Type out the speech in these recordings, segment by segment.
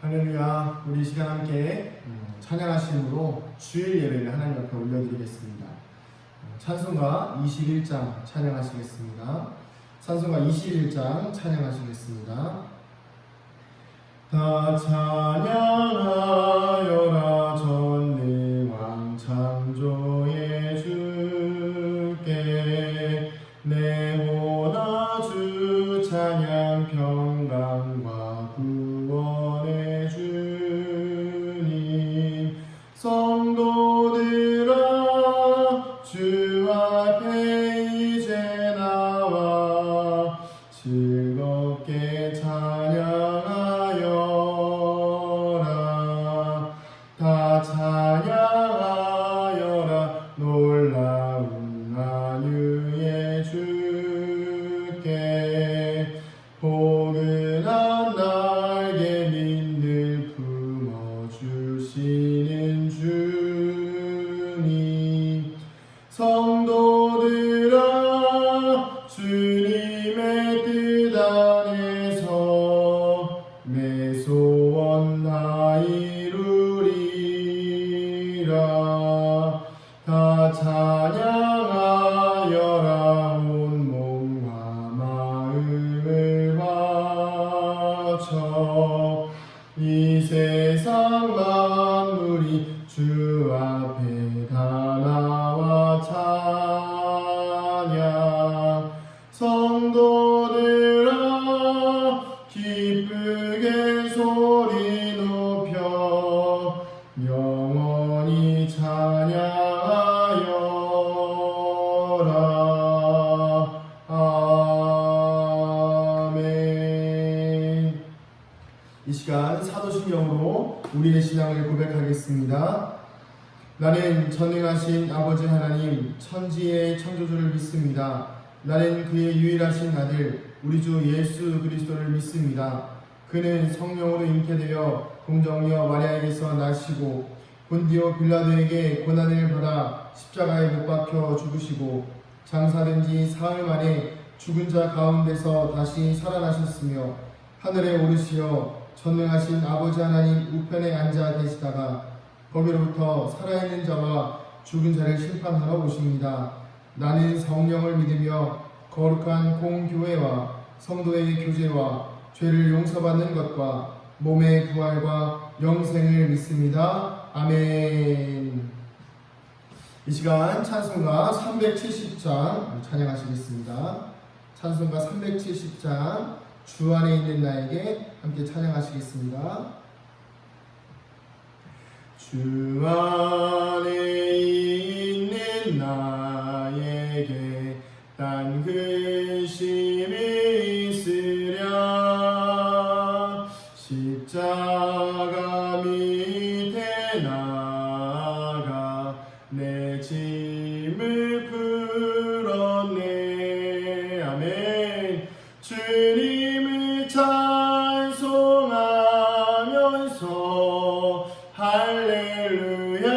할렐루야. 우리 이 시간 함께 찬양하심으로 주일 예배를 하나님 앞에 올려드리겠습니다. 찬송가 21장 찬양하시겠습니다. 찬송가 21장 찬양하시겠습니다. 다 찬양하여라 전능왕 창조의 주께 내보다 주 찬양 평강과 구원의 주님 성도들아 주 앞에 이제 나와 즐겁게 찬양하여라 다 찬양하여라 놀라운 안유의 주께 포근한 날개 민들 품어주시는 주님 성도들아 주님의 뜻 안에서 내 소원 다 이루리라 다 찬양하여라 온 몸과 마음을 바쳐 이 세상 만물이 주 앞에 다 나와 찬양 성도들아 기쁘게 소리 높여 영원히 찬양하여라 아멘. 이 시간 사도신경으로 우리의 신앙을 고백하겠습니다. 나는 전능하신 아버지 하나님 천지의 창조주를 믿습니다. 나는 그의 유일하신 아들 우리 주 예수 그리스도를 믿습니다. 그는 성령으로 잉태되어 공정녀 마리아에게서 나시고 본디오 빌라도에게 고난을 받아 십자가에 못 박혀 죽으시고 장사된 지 사흘 만에 죽은 자 가운데서 다시 살아나셨으며 하늘에 오르시어 전능하신 아버지 하나님 우편에 앉아 계시다가 거기로부터 살아있는 자와 죽은 자를 심판하러 오십니다. 나는 성령을 믿으며 거룩한 공교회와 성도의 교제와 죄를 용서받는 것과 몸의 부활과 영생을 믿습니다. 아멘. 이 시간 찬송가 370장 찬양하시겠습니다. 찬송가 370장 주 안에 있는 나에게 함께 찬양하시겠습니다. 주 안에 있는 나에게 딴 근심이 있으랴 십자가 밑에 나가 내 짐을 풀었네 아멘. 주님을 찬송하면서 할렐루야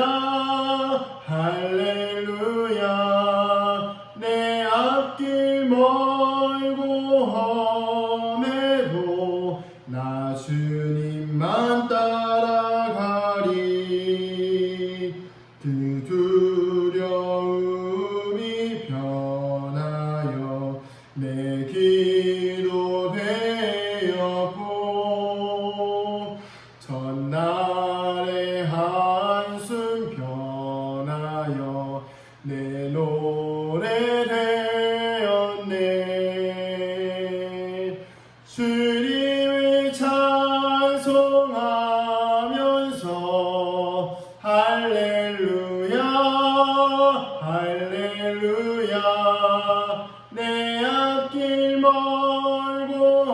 할렐루야 내 앞길 멀고 험해도 나 주님만 따라가리 그 두려움이 변하여 내 기도 되었고 전날의 한숨 변하여 내 노래 되었네. 주님을 찬송하면서 할렐루야 할렐루야 내 앞길 멀고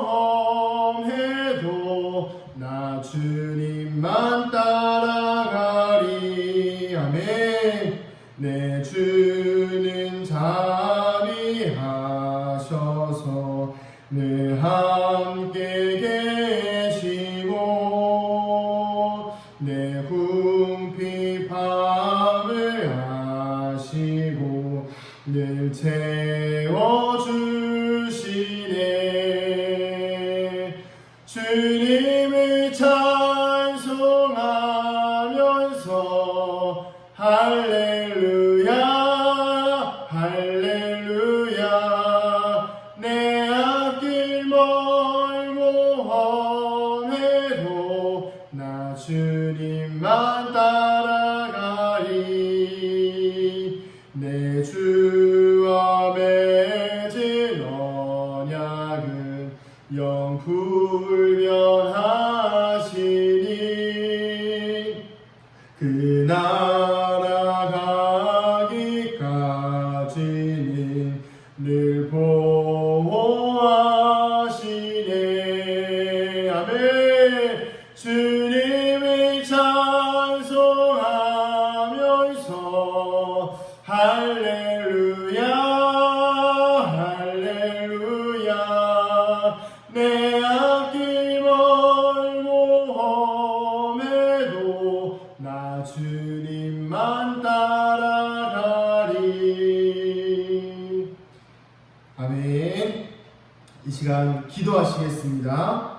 험해도 나 주님만 따라가리 아멘. 내 주는 자비하셔서 늘 함께 계시고 내 궁핍함을 아시고 늘 채워주시네. 주님을 찬송하면서 내 주와 맺은 언약은 영불변하시니 그 나라 가기까지는 늘 보호하시네. 아멘. 주님을 찬송하면서 할렐루야 할렐루야 내 앞길 멀모험에도 나 주님만 따라가리. 아멘. 이 시간 기도하시겠습니다.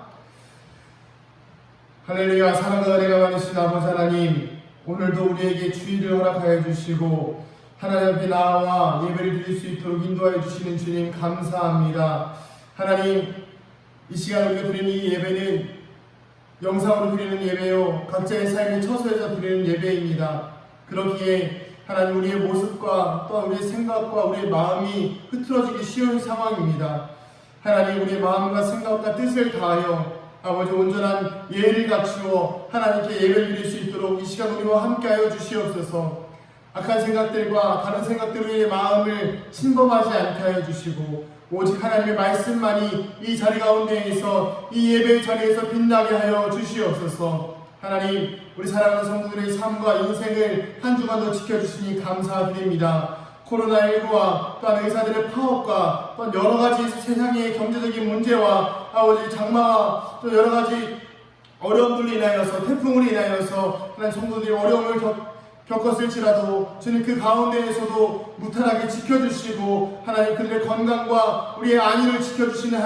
할렐루야. 사랑과 은혜가 많으신 아버지 하나님, 오늘도 우리에게 주의를 허락하여 주시고 하나님 앞에 나와 예배를 드릴 수 있도록 인도하여 주시는 주님 감사합니다. 하나님, 이 시간 우리가 드리는 이 예배는 영상으로 드리는 예배요 각자의 삶의 처소에서 드리는 예배입니다. 그렇기에 하나님, 우리의 모습과 또 우리의 생각과 우리의 마음이 흐트러지기 쉬운 상황입니다. 하나님, 우리의 마음과 생각과 뜻을 다하여 아버지 온전한 예를 갖추어 하나님께 예배를 드릴 수 있도록 이 시간 우리와 함께하여 주시옵소서. 악한 생각들과 다른 생각들로 우리의 마음을 침범하지 않게 하여 주시고 오직 하나님의 말씀만이 이 자리 가운데에서 이 예배의 자리에서 빛나게 하여 주시옵소서. 하나님, 우리 사랑하는 성도들의 삶과 인생을 한 주간도 지켜주시니 감사드립니다. 코로나19와 또한 의사들의 파업과 또한 여러가지 세상의 경제적인 문제와 아버지 장마와 또 여러가지 어려움들로 인하여서 태풍으로 인하여서 하나님 성도들이 어려움을 겪었을지라도 주님 그 가운데에서도 무탈하게 지켜주시고 하나님 그들의 건강과 우리의 안위를 지켜주시는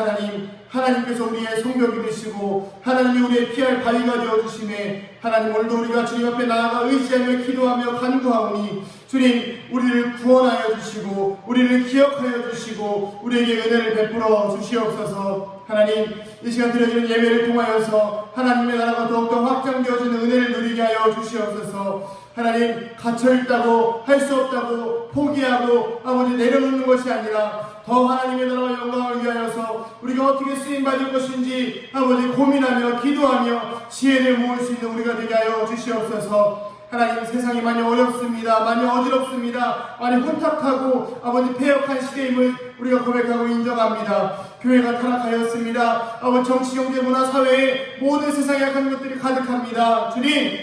하나님께서 우리의 성벽이 되시고 하나님이 우리의 피할 바위가 되어주심에 하나님, 오늘도 우리가 주님 앞에 나아가 의지하며 기도하며 간구하오니 주님, 우리를 구원하여 주시고 우리를 기억하여 주시고 우리에게 은혜를 베풀어 주시옵소서. 하나님, 이 시간 드려지는 예배를 통하여서 하나님의 나라가 더욱더 확장되어지는 은혜를 누리게 하여 주시옵소서. 하나님, 갇혀있다고 할 수 없다고 포기하고 아버지 내려놓는 것이 아니라 더 하나님의 나라와 영광을 위하여서 우리가 어떻게 쓰임받을 것인지 아버지 고민하며 기도하며 지혜를 모을 수 있는 우리가 되게 하여 주시옵소서. 하나님, 세상이 많이 어렵습니다. 많이 어지럽습니다. 많이 혼탁하고 아버지 패역한 시대임을 우리가 고백하고 인정합니다. 교회가 타락하였습니다. 아버지 정치, 경제, 문화, 사회에 모든 세상의 악한 것들이 가득합니다. 주님,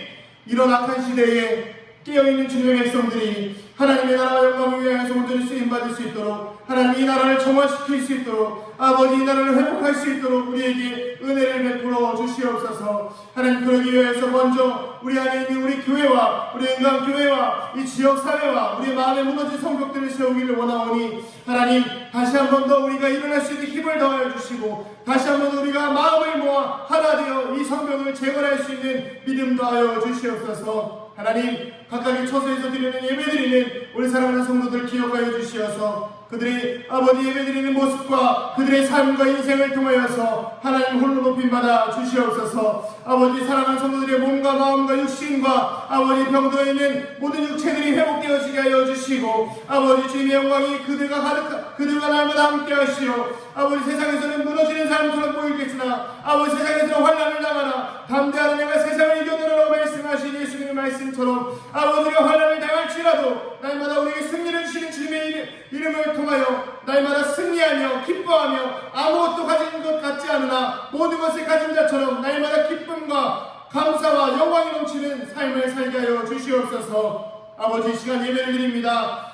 이런 악한 시대에 깨어있는 주님의 백성들이 하나님의 나라와 영광을 위하여서 온전히 쓰임받을 수 있도록 하나님 이 나라를 정화시킬 수 있도록 아버지 이 나라를 회복할 수 있도록 우리에게 은혜를 베풀어 주시옵소서. 하나님, 그러기 위해서 먼저 우리 안에 있는 우리 교회와 우리 은강교회와 이 지역사회와 우리의 마음에 무너진 성벽들을 세우기를 원하오니 하나님, 다시 한 번 더 우리가 일어날 수 있는 힘을 더하여 주시고 다시 한 번 더 우리가 마음을 모아 하나 되어 이 성벽을 재건할 수 있는 믿음 더하여 주시옵소서. 하나님, 각각의 처소에서 드리는 예배드리는 우리 사랑하는 성도들 기억하여 주시어서 그들의 아버지 예배드리는 모습과 그들의 삶과 인생을 통하여서 하나님 홀로 높임받아 주시옵소서. 아버지, 사랑하는 성도들의 몸과 마음과 육신과 아버지 병들어 있는 모든 육체들이 회복되어지게 하여 주시고 아버지, 주님의 영광이 그들과 날마다 함께 하시어 아버지, 세상에서는 무너지는 사람처럼 보이겠으나 아버지, 세상에서는 환난을 당하나 담대하는 내가 세상을 이겨내라고 말씀하신 예수님의 말씀처럼 아버지가 환난을 당할지라도 날마다 우리에게 승리를 주시는 주님의 이름을 통하여 날마다 승리하며 기뻐하며 아무것도 가진 것 같지 않으나 모든 것을 가진 자처럼 날마다 기쁨과 감사와 영광이 넘치는 삶을 살게 하여 주시옵소서. 아버지, 이 시간 예배를 드립니다.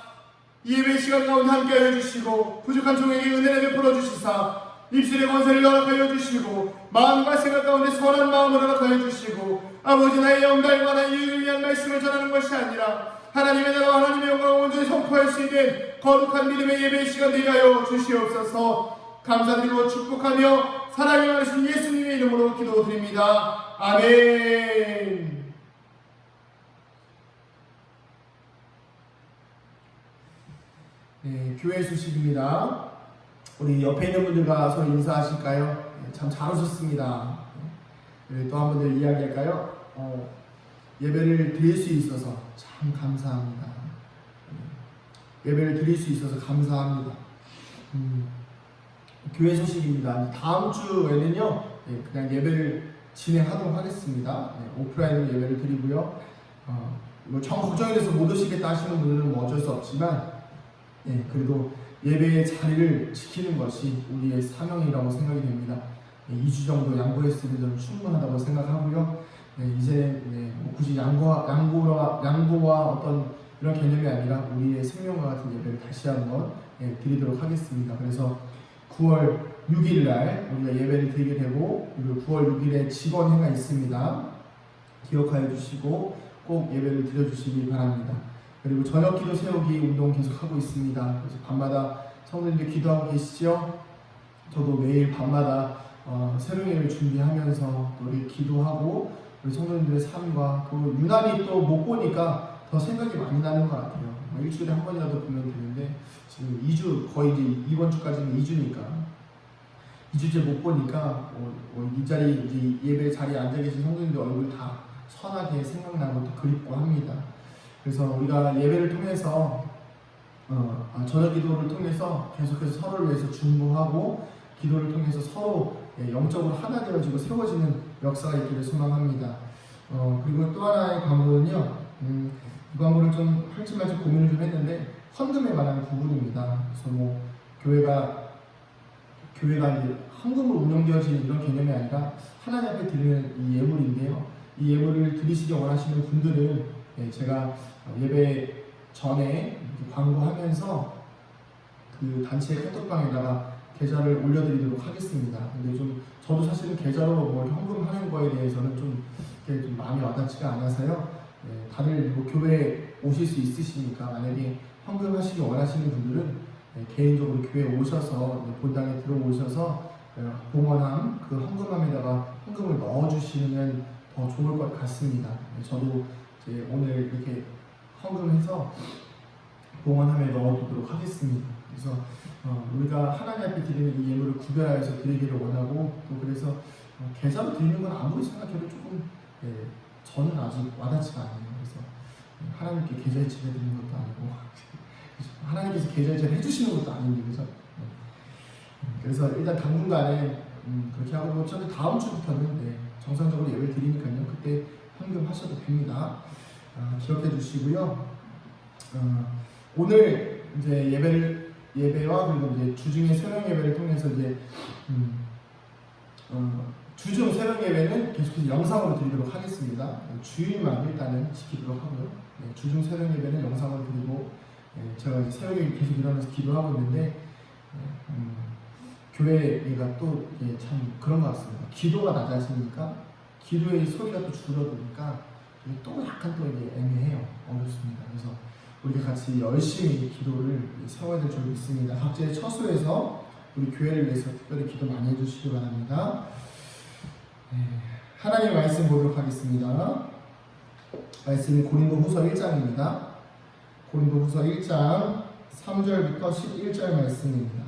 이 예배 시간 가운데 함께하여 주시고 부족한 종에게 은혜를 베풀어 주시사 입술의 권세를 허락하여 주시고 마음과 생각 가운데 선한 마음을 허락하여 주시고 아버지, 나의 영광과 나의 이익을 위한 말씀을 전하는 것이 아니라 하나님의 나라와 하나님의 영광을 온전히 선포할 수 있는 거룩한 믿음의 예배의 시간 되게 하여 주시옵소서. 감사드리고 축복하며 사랑이 많으신 예수님의 이름으로 기도드립니다. 아멘. 네, 교회 소식입니다. 우리 옆에 있는 분들과 서로 인사하실까요? 참 잘하셨습니다. 또 한 번 더 이야기할까요? 예배를 드릴 수 있어서 참 감사합니다. 예배를 드릴 수 있어서 감사합니다. 교회 소식입니다. 다음 주에는요, 그냥 예배를 진행하도록 하겠습니다. 오프라인으로 예배를 드리고요. 정 걱정이 돼서 못 오시겠다 하시는 분들은 어쩔 수 없지만, 그래도 예배의 자리를 지키는 것이 우리의 사명이라고 생각이 됩니다. 2주 정도 양보했으면 저는 충분하다고 생각하고요. 이제 굳이 양보와 어떤 이런 개념이 아니라 우리의 생명과 같은 예배를 다시 한번 드리도록 하겠습니다. 그래서 9월 6일 날 우리가 예배를 드리게 되고, 그리고 9월 6일에 직원회가 있습니다. 기억하여 주시고 꼭 예배를 드려주시기 바랍니다. 그리고 저녁 기도 세우기 운동 계속하고 있습니다. 그래서 밤마다 성도님들 기도하고 계시죠? 저도 매일 밤마다 새로운 예배를 준비하면서 또 우리 기도하고 우리 성도님들의 삶과, 또 유난히 또 못 보니까 더 생각이 많이 나는 것 같아요. 일주일에 한 번이라도 보면 되는데 지금 2주, 거의 이제 이번 주까지는 2주니까 2주째 못 보니까 이 자리, 이제 예배 자리에 앉아 계신 성도님들 얼굴 다 선하게 생각나고 또 그립고 합니다. 그래서 우리가 예배를 통해서 저녁 기도를 통해서 계속해서 서로를 위해서 중보하고, 기도를 통해서 서로 영적으로 하나 되어지고 세워지는 역사가 있기를 소망합니다. 그리고 또 하나의 광고는요, 이 광고를 좀 할지 말지 고민을 좀 했는데, 헌금에 관한 부분입니다. 그래서 교회가 이제 헌금으로 운영되어지는 이런 개념이 아니라 하나님 앞에 드리는 이 예물인데요. 이 예물을 드리시기 원하시는 분들은 제가 예배 전에 광고하면서 그 단체 카톡방에다가 계좌를 올려드리도록 하겠습니다. 근데 저도 사실은 계좌로 헌금하는 거에 대해서는 좀 마음이 와닿지가 않아서요. 다들 교회에 오실 수 있으시니까 만약에 헌금하시기 원하시는 분들은 개인적으로 교회에 오셔서 본당에 들어오셔서 봉헌함 그 헌금함에다가 헌금을 넣어주시면 더 좋을 것 같습니다. 저도 이제 오늘 이렇게 헌금해서 봉헌함에 넣어두도록 하겠습니다. 그래서 우리가 하나님 앞에 드리는 이 예물을 구별하여서 드리기를 원하고, 또 그래서 계좌로 드리는 건 아무리 생각해도 조금 저는 아직 와닿지가 않아요. 그래서 하나님께 계좌이체를 드리는 것도 아니고 하나님께서 계좌이체를 해주시는 것도 아닌데, 그죠? 그래서 일단 당분간은 그렇게 하고, 저는 다음 주부터는 정상적으로 예배를 드리니까요, 그때 헌금하셔도 됩니다. 기억해 주시고요. 오늘 이제 예배와 그리고 이제 주중의 새벽 예배를 통해서 이제 주중 새벽 예배는 계속해서 영상으로 드리도록 하겠습니다. 주일만 일단은 지키도록 하고요. 주중 새벽 예배는 영상으로 드리고, 제가 이제 새벽에 계속 일어나서 기도하고 있는데, 교회가 또 참 그런 것 같습니다. 기도가 낮아지니까 기도의 소리가 또 줄어드니까 또 약간 또 이게 애매해요. 어렵습니다. 그래서 우리가 같이 열심히 기도를 세워야 될 줄 믿습니다. 각자의 처소에서 우리 교회를 위해서 특별히 기도 많이 해주시기 바랍니다. 하나님의 말씀 보도록 하겠습니다. 말씀이 고린도후서 1장입니다. 고린도후서 1장 3절부터 11절 말씀입니다.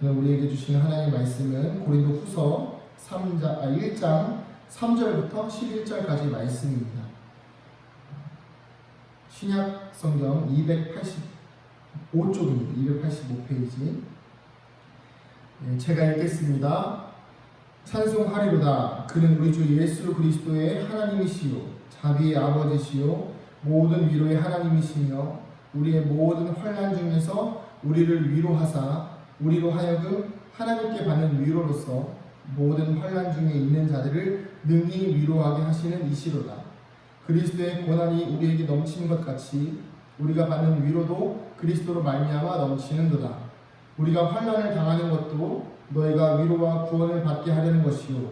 우리에게 주시는 하나님의 말씀은 고린도후서 1장 3절부터 11절까지 말씀입니다. 신약 성경 285쪽입니다. 285페이지. 제가 읽겠습니다. 찬송하리로다. 그는 우리 주 예수 그리스도의 하나님이시요 자비의 아버지시요 모든 위로의 하나님이시며, 우리의 모든 환난 중에서 우리를 위로하사 우리로 하여금 하나님께 받는 위로로서 모든 환난 중에 있는 자들을 능히 위로하게 하시는 이시로다. 그리스도의 고난이 우리에게 넘치는 것 같이 우리가 받는 위로도 그리스도로 말미암아 넘치는도다. 우리가 환난을 당하는 것도 너희가 위로와 구원을 받게 하려는 것이요,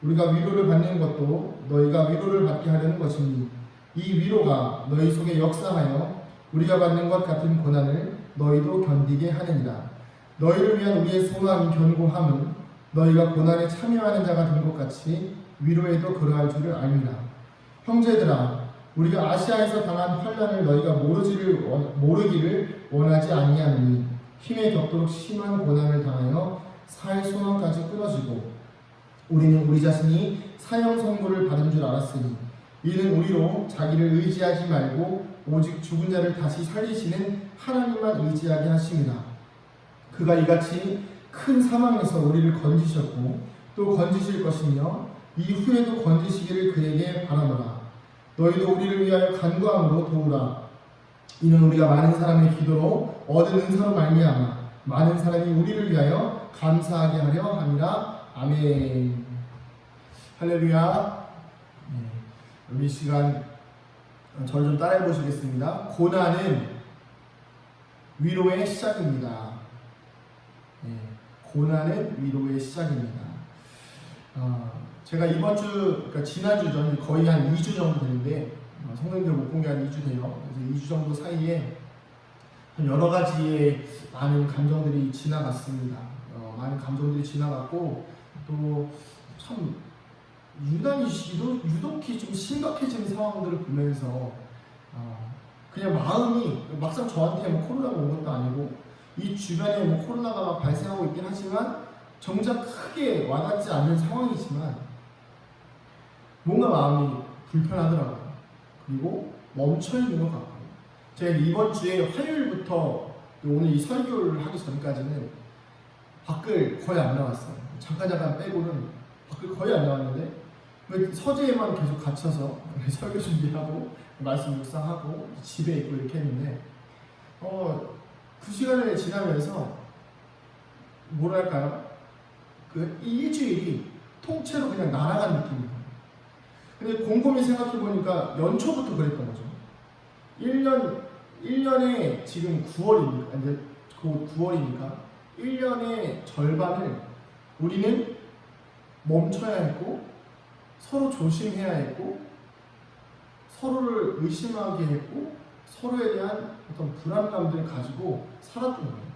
우리가 위로를 받는 것도 너희가 위로를 받게 하려는 것이니, 이 위로가 너희 속에 역사하여 우리가 받는 것 같은 고난을 너희도 견디게 하느니라. 너희를 위한 우리의 소망이 견고함은 너희가 고난에 참여하는 자가 된 것 같이 위로에도 그러할 줄을 알미라. 형제들아, 우리가 아시아에서 당한 환난을 너희가 모르기를 원하지 아니하느니, 힘에 겹도록 심한 고난을 당하여 살 소망까지 끊어지고, 우리는 우리 자신이 사형 선고를 받은 줄 알았으니, 이는 우리로 자기를 의지하지 말고 오직 죽은 자를 다시 살리시는 하나님만 의지하게 하십니다. 그가 이같이 큰 사망에서 우리를 건지셨고 또 건지실 것이며 이후에도 건지시기를 그에게 바라노라. 너희도 우리를 위하여 간구함으로 도우라. 이는 우리가 많은 사람의 기도로 얻은 은사로 말미암아 많은 사람이 우리를 위하여 감사하게 하려 함이라. 아멘. 할렐루야. 이 시간 저를 좀 따라해 보시겠습니다. 고난은 위로의 시작입니다. 고난은 위로의 시작입니다. 제가 이번 주, 그러니까 지난주 전 거의 한 2주 정도 되는데 성도님들 못 본 게 한 2주 돼요. 그래서 2주 정도 사이에 여러 가지의 많은 감정들이 지나갔습니다. 많은 감정들이 지나갔고 또 참 유독히 좀 심각해지는 상황들을 보면서 그냥 마음이 막상 저한테 뭐 코로나가 온 것도 아니고 이 주변에 뭐 코로나가 발생하고 있긴 하지만 정작 크게 와닿지 않는 상황이지만 뭔가 마음이 불편하더라고요. 그리고 멈춰있는 것 같고 제가 이번 주에 화요일부터 오늘 이 설교를 하기 전까지는 밖을 거의 안 나왔어요. 잠깐 빼고는 밖을 거의 안 나왔는데 서재에만 계속 갇혀서 설교 준비하고 말씀 묵상하고 집에 있고 이렇게 했는데 그 시간을 지나면서 뭐랄까요? 그 일주일이 통째로 그냥 날아간 느낌이에요. 근데 곰곰이 생각해보니까 연초부터 그랬던 거죠. 1년에 지금 9월이니까, 이제 곧 9월이니까 1년의 절반을 우리는 멈춰야 했고, 서로 조심해야 했고, 서로를 의심하게 했고, 서로에 대한 어떤 불안감들을 가지고 살았던 거예요.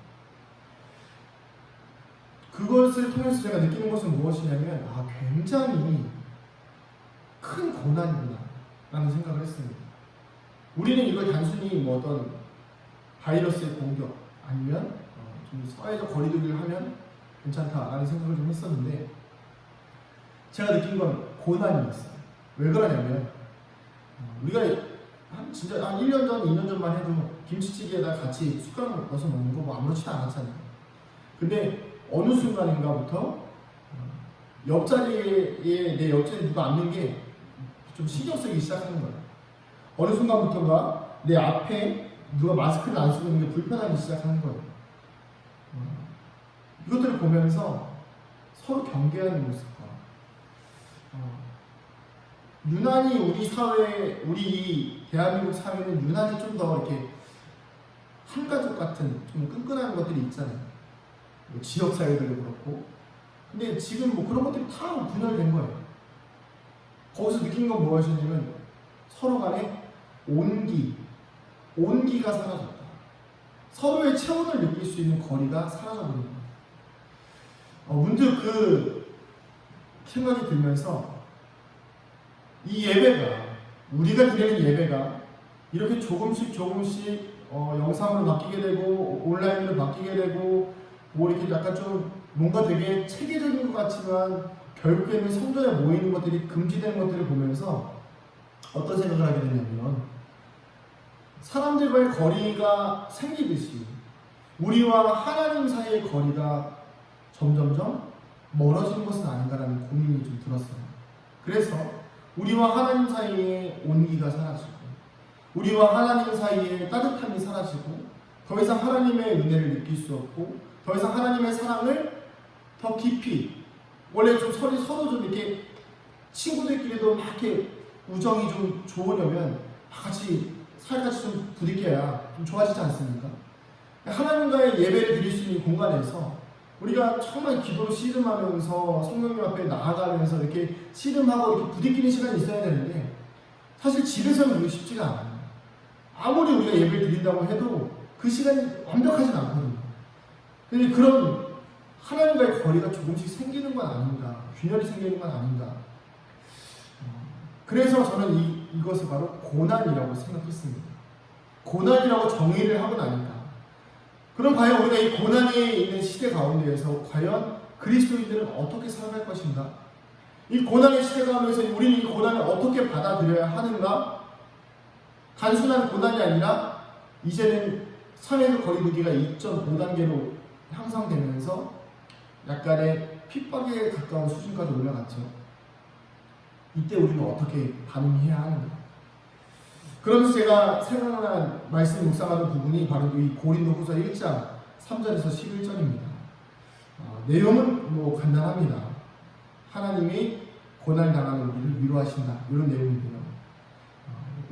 그것을 통해서 제가 느끼는 것은 무엇이냐면, 굉장히 큰 고난이구나 라는 생각을 했습니다. 우리는 이걸 단순히 뭐 어떤 바이러스의 공격 아니면 좀 사회적 거리두기를 하면 괜찮다라는 생각을 좀 했었는데, 제가 느낀 건 고난이었어요. 왜 그러냐면 우리가 진짜 한 1년 전, 2년 전만 해도 김치찌개에다 같이 숟가락 넣어서 먹는 거 뭐 아무렇지도 않았잖아요. 근데 어느 순간인가부터 옆자리에 내 옆자리에 누가 앉는 게 좀 신경 쓰기 시작하는 거예요. 어느 순간부터인가 내 앞에 누가 마스크를 안 쓰고 있는 게 불편하기 시작하는 거예요. 이것들을 보면서 서로 경계하는 모습과 유난히 우리 사회, 우리 대한민국 사회는 유난히 좀 더 이렇게 한가족 같은 좀 끈끈한 것들이 있잖아요. 뭐 지역 사회들도 그렇고. 근데 지금 뭐 그런 것들이 다 분열된 거예요. 거기서 느낀 건 무엇이냐면 서로 간에 온기가 사라졌다. 서로의 체온을 느낄 수 있는 거리가 사라져버린 거예요. 문득 그 생각이 들면서 이 예배가, 우리가 드리는 예배가 이렇게 조금씩 영상으로 바뀌게 되고 온라인으로 바뀌게 되고 뭐 이렇게 약간 좀 뭔가 되게 체계적인 것 같지만 결국에는 성전에 모이는 것들이 금지되는 것들을 보면서 어떤 생각을 하게 되냐면, 사람들과의 거리가 생기듯이 우리와 하나님 사이의 거리가 점점점 멀어지는 것은 아닌가라는 고민이 좀 들었어요. 그래서 우리와 하나님 사이의 온기가 사라지고 우리와 하나님 사이의 따뜻함이 사라지고 더 이상 하나님의 은혜를 느낄 수 없고 더 이상 하나님의 사랑을 더 깊이, 원래 좀 서로 좀 이렇게 친구들끼리도 막 이렇게 우정이 좀 좋으려면 같이 살같이 좀 부딪혀야 좀 좋아지지 않습니까? 하나님과의 예배를 드릴 수 있는 공간에서 우리가 정말 기도로 씨름하면서 성령님 앞에 나아가면서 이렇게 씨름하고 이렇게 부딪히는 시간이 있어야 되는데, 사실 집에서는 그게 쉽지가 않아요. 아무리 우리가 예배를 드린다고 해도 그 시간이 완벽하진 않거든요. 근데 그런 하나님과의 거리가 조금씩 생기는 건 아닌가, 균열이 생기는 건 아닌가. 그래서 저는 이것을 바로 고난이라고 생각했습니다. 고난이라고 정의를 하고 나니까, 그럼 과연 우리가 이 고난에 있는 시대 가운데에서 과연 그리스도인들은 어떻게 살아갈 것인가? 이 고난의 시대 가운데서 우리는 이 고난을 어떻게 받아들여야 하는가? 단순한 고난이 아니라 이제는 사회적 거리두기가 2.5단계로 향상되면서 약간의 핍박에 가까운 수준까지 올라갔죠. 이때 우리는 어떻게 반응해야 하는가? 그러면서 제가 생각난 말씀 묵상하는 부분이 바로 이 고린도후서 1장 3절에서 11절입니다. 내용은 뭐 간단합니다. 하나님이 고난 당하는 우리를 위로하신다, 이런 내용인데요.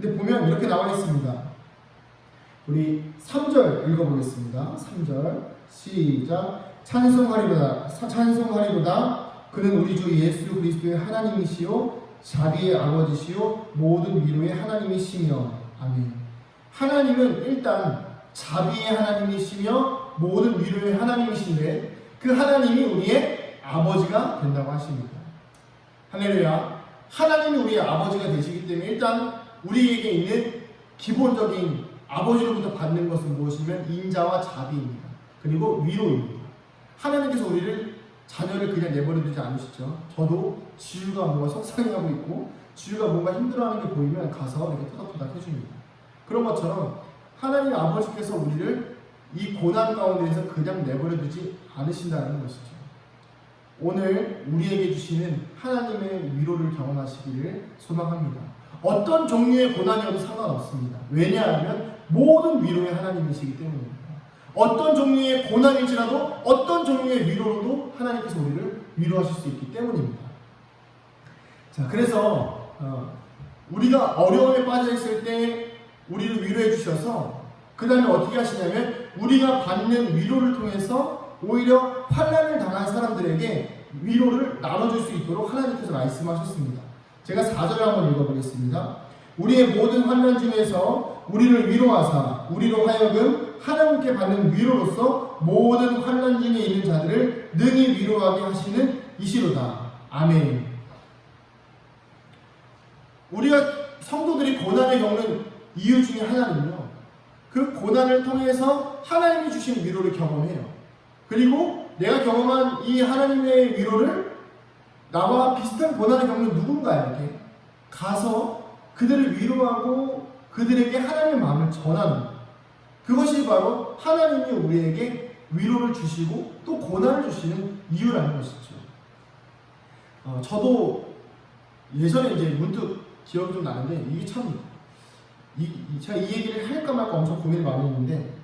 근데 보면 이렇게 나와 있습니다. 우리 3절 읽어보겠습니다. 3절 시작. 찬송하리로다 그는 우리 주 예수 그리스도의 하나님이시요 자비의 아버지시요 모든 위로의 하나님이시며. 아멘. 하나님은 일단 자비의 하나님이시며 모든 위로의 하나님이신데 그 하나님이 우리의 아버지가 된다고 하십니다. 할렐루야. 하나님이 우리의 아버지가 되시기 때문에 일단 우리에게 있는 기본적인 아버지로부터 받는 것은 무엇이면 인자와 자비입니다. 그리고 위로입니다. 하나님께서 우리를 자녀를 그냥 내버려 두지 않으시죠. 저도 지우가 뭔가 속상해하고 있고 지우가 뭔가 힘들어하는 게 보이면 가서 이렇게 토닥토닥 해줍니다. 그런 것처럼 하나님 아버지께서 우리를 이 고난 가운데에서 그냥 내버려 두지 않으신다는 것이죠. 오늘 우리에게 주시는 하나님의 위로를 경험하시기를 소망합니다. 어떤 종류의 고난이어도 상관없습니다. 왜냐하면 모든 위로의 하나님이시기 때문입니다. 어떤 종류의 고난일지라도 어떤 종류의 위로로도 하나님께서 우리를 위로하실 수 있기 때문입니다. 자, 그래서 우리가 어려움에 빠져 있을 때 우리를 위로해 주셔서 그 다음에 어떻게 하시냐면 우리가 받는 위로를 통해서 오히려 환난을 당한 사람들에게 위로를 나눠줄 수 있도록 하나님께서 말씀하셨습니다. 제가 4절을 한번 읽어보겠습니다. 우리의 모든 환난 중에서 우리를 위로하사 우리로 하여금 하나님께 받는 위로로서 모든 환난 중에 있는 자들을 능히 위로하게 하시는 이시로다. 아멘. 우리가 성도들이 고난을 겪는 이유 중에 하나는요, 그 고난을 통해서 하나님이 주신 위로를 경험해요. 그리고 내가 경험한 이 하나님의 위로를 나와 비슷한 고난을 겪는 누군가에게 가서 그들을 위로하고 그들에게 하나님의 마음을 전하는, 그것이 바로 하나님이 우리에게 위로를 주시고 또 고난을 주시는 이유라는 것이죠. 저도 예전에 이제 문득 기억이 좀 나는데 이게 참 제가 이 얘기를 할까 말까 엄청 고민을 많이 했는데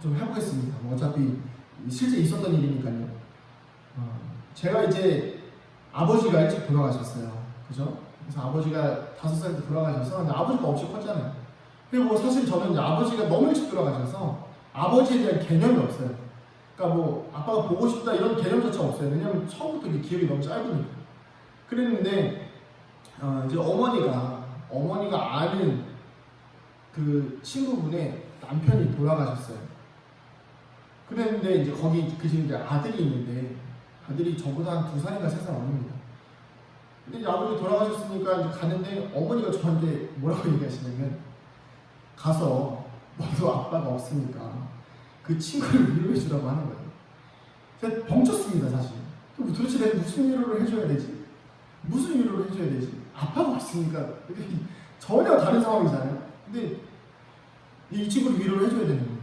좀 해보겠습니다. 어차피 실제 있었던 일이니까요. 제가 이제 아버지가 일찍 돌아가셨어요. 그죠? 그래서 아버지가 5살 때 돌아가셔서, 근데 아버지가 없이 컸잖아요. 그리고 사실 저는 이제 아버지가 너무 일찍 돌아가셔서 아버지에 대한 개념이 없어요. 그러니까 뭐 아빠가 보고 싶다 이런 개념조차 없어요. 왜냐면 처음부터 기억이 너무 짧으니까. 그랬는데 이제 어머니가 아는 그 친구분의 남편이 돌아가셨어요. 그랬는데 이제 거기 그 집에 이제 아들이 있는데 아들이 저보다 한 2살인가 3살 어립니다. 근데 이제 아버지 돌아가셨으니까 이제 가는데 어머니가 저한테 뭐라고 얘기하시냐면, 가서 너도 아빠가 없으니까 그 친구를 위로해 주라고 하는 거예요. 제가 벙쪘습니다 사실. 도대체 내가 무슨 위로를 해줘야 되지? 무슨 위로를 해줘야 되지? 아빠가 없으니까 전혀 다른 상황이잖아요. 근데 이 친구를 위로를 해줘야 되는 거예요.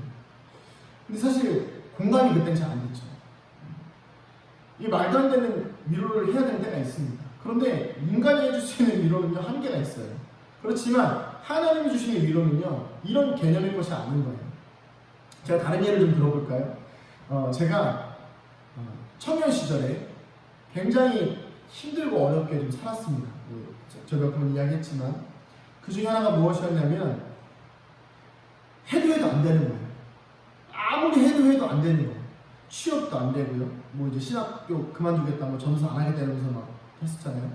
근데 사실 공감이 그때는 잘 안 됐죠. 이 말도 안 되는 위로를 해야 되는 때가 있습니다. 그런데 인간이 해줄 수 있는 위로는요 한계가 있어요. 그렇지만 하나님이 주시는 위로는요 이런 개념의 것이 아닌 거예요. 제가 다른 예를 좀 들어볼까요? 제가 청년 시절에 굉장히 힘들고 어렵게 좀 살았습니다. 제가 몇 번 이야기했지만 그 중에 하나가 무엇이었냐면 해도 안 되는 거예요. 아무리 해도 안 되는 거예요. 취업도 안 되고요. 뭐 이제 신학교 그만두겠다, 뭐 전서 안 하겠다 이러면서 막 했었잖아요.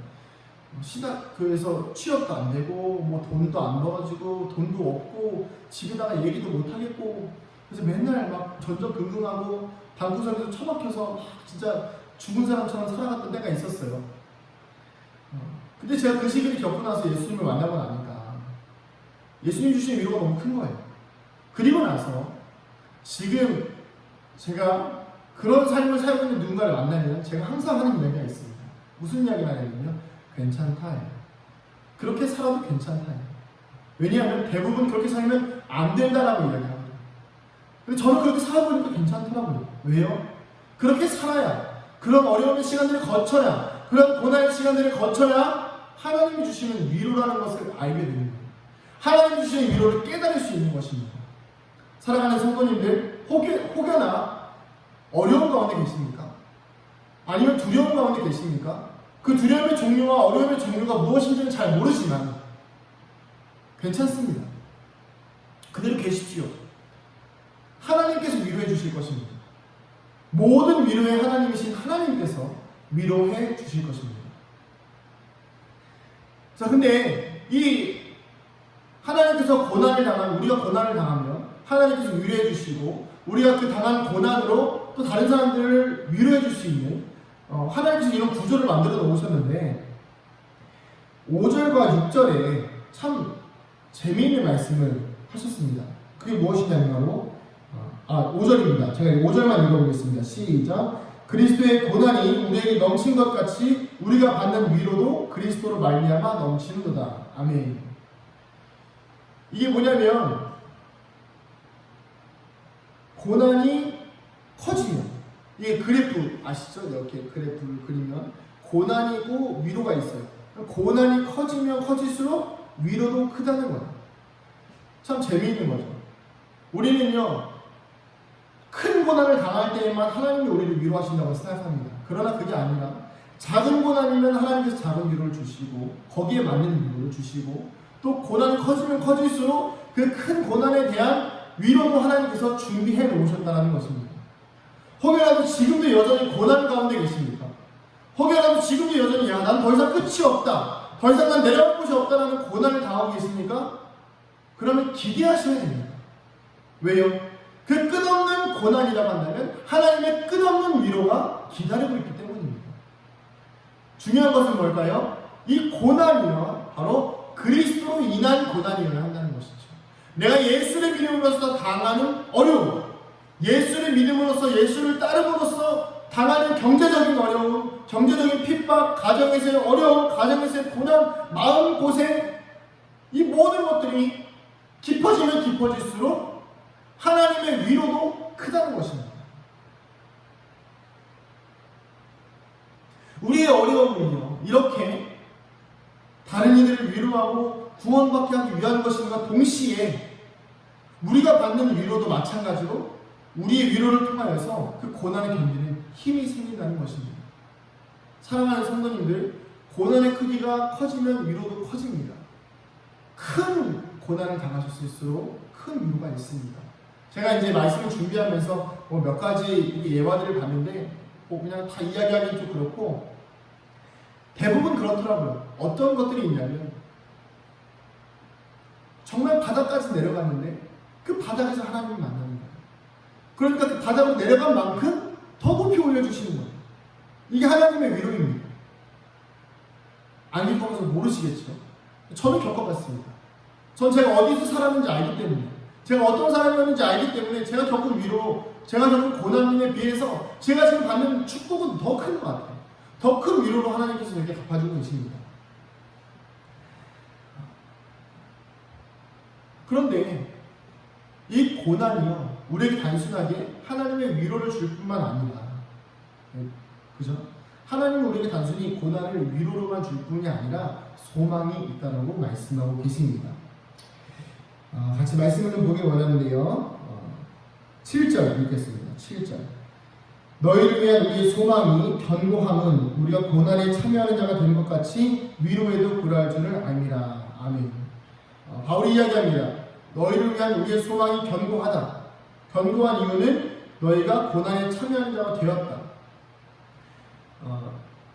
그래서 취업도 안 되고 뭐 돈도 안 벌어지고 돈도 없고 집에다가 얘기도 못 하겠고, 그래서 맨날 막 전전긍긍하고 방구석에서 처박혀서 막 진짜 죽은 사람처럼 살아갔던 때가 있었어요. 근데 제가 그 시기를 겪고 나서 예수님을 만나고 나니까 예수님 주신 위로가 너무 큰 거예요. 그리고 나서 지금 제가 그런 삶을 살고 있는 누군가를 만나면 제가 항상 하는 이야기가 있습니다. 무슨 이야기를 하냐면요, 괜찮다예요. 그렇게 살아도 괜찮다예요. 왜냐하면 대부분 그렇게 살면 안 된다라고 이야기합니다. 근데 저는 그렇게 살아보니까 괜찮더라고요. 왜요? 그렇게 살아야, 그런 어려운 시간들을 거쳐야, 그런 고난의 시간들을 거쳐야 하나님이 주시는 위로라는 것을 알게 되는 거예요. 하나님이 주시는 위로를 깨달을 수 있는 것입니다. 사랑하는 성도님들, 혹여나 어려운 가운데 계십니까? 아니면 두려움 가운데 계십니까? 그 두려움의 종류와 어려움의 종류가 무엇인지는 잘 모르지만 괜찮습니다. 그대로 계십시오. 하나님께서 위로해 주실 것입니다. 모든 위로의 하나님이신 하나님께서 위로해 주실 것입니다. 자, 근데 이 하나님께서 고난을 당하면, 우리가 고난을 당하면 하나님께서 위로해 주시고, 우리가 그 당한 고난으로 또 다른 사람들을 위로해 줄 수 있는 하나님께서 이런 구조를 만들어 놓으셨는데, 5절과 6절에 참 재미있는 말씀을 하셨습니다. 그게 무엇이냐면 바로 5절입니다. 제가 5절만 읽어보겠습니다. 시작. 그리스도의 고난이 우리에게 넘친 것 같이 우리가 받는 위로도 그리스도로 말미암아 넘치는도다. 아멘. 이게 뭐냐면, 고난이 커지면, 이게 그래프 아시죠? 이렇게 그래프를 그리면 고난이고 위로가 있어요. 고난이 커지면 커질수록 위로도 크다는 거예요. 참 재미있는 거죠. 우리는요, 큰 고난을 당할 때에만 하나님이 우리를 위로하신다고 생각합니다. 그러나 그게 아니라 작은 고난이면 하나님께서 작은 위로를 주시고, 거기에 맞는 위로를 주시고, 또 고난이 커지면 커질수록 그 큰 고난에 대한 위로도 하나님께서 준비해 놓으셨다는 것입니다. 혹여라도 지금도 여전히 고난 가운데 계십니까? 혹여라도 지금도 여전히 난 더 이상 끝이 없다, 더 이상 난 내려갈 곳이 없다라는 고난을 당하고 계십니까? 그러면 기대하셔야 됩니다. 왜요? 그 끝없는 고난이라고 한다면 하나님의 끝없는 위로가 기다리고 있기 때문입니다. 중요한 것은 뭘까요? 이 고난이요, 바로 그리스도로 인한 고난이어야 한다는 것이죠. 내가 예수를 믿음으로써 당하는 어려움, 예수를 믿음으로써, 예수를 따름으로써 당하는 경제적인 어려움, 경제적인 핍박, 가정에서의 어려움, 가정에서의 고난, 마음고생, 이 모든 것들이 깊어지면 깊어질수록 하나님의 위로도 크다는 것입니다. 우리의 어려움은요, 이렇게 다른 이들을 위로하고 구원받게 하기 위한 것인가 동시에 우리가 받는 위로도 마찬가지로 우리의 위로를 통하여서 그 고난을 견디는 힘이 생긴다는 것입니다. 사랑하는 성도님들, 고난의 크기가 커지면 위로도 커집니다. 큰 고난을 당하셨을수록 큰 위로가 있습니다. 제가 이제 말씀을 준비하면서 몇 가지 예화들을 봤는데 그냥 다 이야기하기 좀 그렇고, 대부분 그렇더라고요. 어떤 것들이 있냐면, 정말 바닥까지 내려갔는데 그 바닥에서 하나님을 만나는 거예요. 그러니까 그 바닥으로 내려간 만큼 더 높이 올려주시는 거예요. 이게 하나님의 위로입니다. 안 겪어봐서 모르시겠죠? 저는 겪어봤습니다. 전 제가 어디서 살았는지 알기 때문에, 제가 어떤 사람이었는지 알기 때문에 제가 겪은 위로, 제가 겪은 고난에 비해서 제가 지금 받는 축복은 더 큰 것 같아요. 더 큰 위로로 하나님께서 저에게 갚아주고 계십니다. 그런데 이 고난이요, 우리에게 단순하게 하나님의 위로를 줄 뿐만 아니라, 그죠? 하나님은 우리에게 단순히 고난을 위로로만 줄 뿐이 아니라 소망이 있다고 말씀하고 계십니다. 같이 말씀을 좀 보기 원하는데요. 7절 읽겠습니다. 7절. 너희를 위한 우리의 소망이 견고함은 우리가 고난에 참여하는 자가 된 것 같이 위로에도 그러할 줄을 압니다. 아멘. 바울이 이야기합니다. 너희를 위한 우리의 소망이 견고하다. 견고한 이유는 너희가 고난에 참여하는 자가 되었다.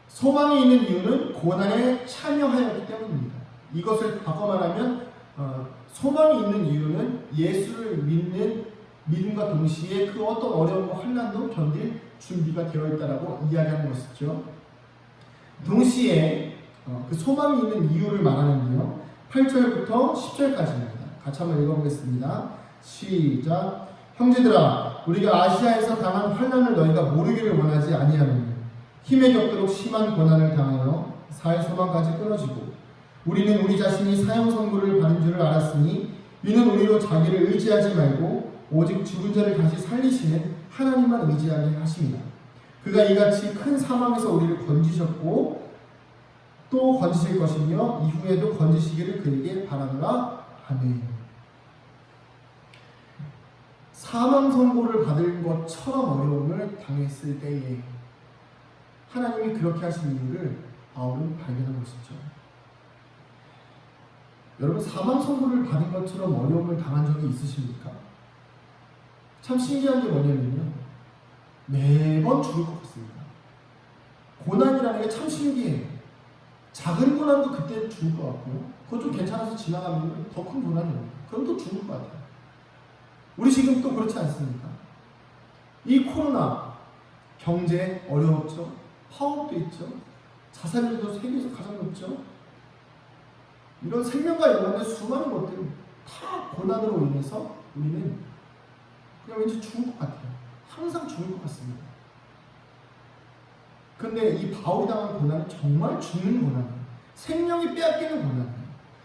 소망이 있는 이유는 고난에 참여하였기 때문입니다. 이것을 바꿔 말하면 소망이 있는 이유는 예수를 믿는 믿음과 동시에 그 어떤 어려움과 환난도 견딜 준비가 되어 있다라고 이야기하는 것이죠. 동시에 그 소망이 있는 이유를 말하는데요, 8절부터 10절까지입니다. 같이 한번 읽어보겠습니다. 시작. 형제들아, 우리가 아시아에서 당한 환난을 너희가 모르기를 원하지 아니하노니 힘에 겪도록 심한 고난을 당하여 살 소망까지 끊어지고 우리는 우리 자신이 사형 선고를 받은 줄을 알았으니 이는 우리로 자기를 의지하지 말고 오직 죽은 자를 다시 살리시는 하나님만 의지하게 하십니다. 그가 이같이 큰 사망에서 우리를 건지셨고 또 건지실 것이며 이후에도 건지시기를 그에게 바라노라. 아멘. 사망 선고를 받을 것처럼 어려움을 당했을 때에 하나님이 그렇게 하신 이유를 바울은 발견한 것이죠. 여러분, 사망 선고를 받은 것처럼 어려움을 당한 적이 있으십니까? 참 신기한 게 뭐냐면요, 매번 죽을 것 같습니다. 고난이라는 게 참 신기해요. 작은 고난도 그때 죽을 것 같고요, 그거 좀 괜찮아서 지나가면 더 큰 고난이 옵니다. 그럼 또 죽을 것 같아요. 우리 지금 또 그렇지 않습니까? 이 코로나, 경제 어려웠죠, 파업도 있죠, 자살률도 세계에서 가장 높죠. 이런 생명과 연관된 수많은 것들 다 고난으로 인해서 우리는 그냥 왠지 죽을 것 같아요. 항상 죽을 것 같습니다. 그런데 이 바울이 당한 고난은 정말 죽는 고난이에요. 생명이 빼앗기는 고난이에요.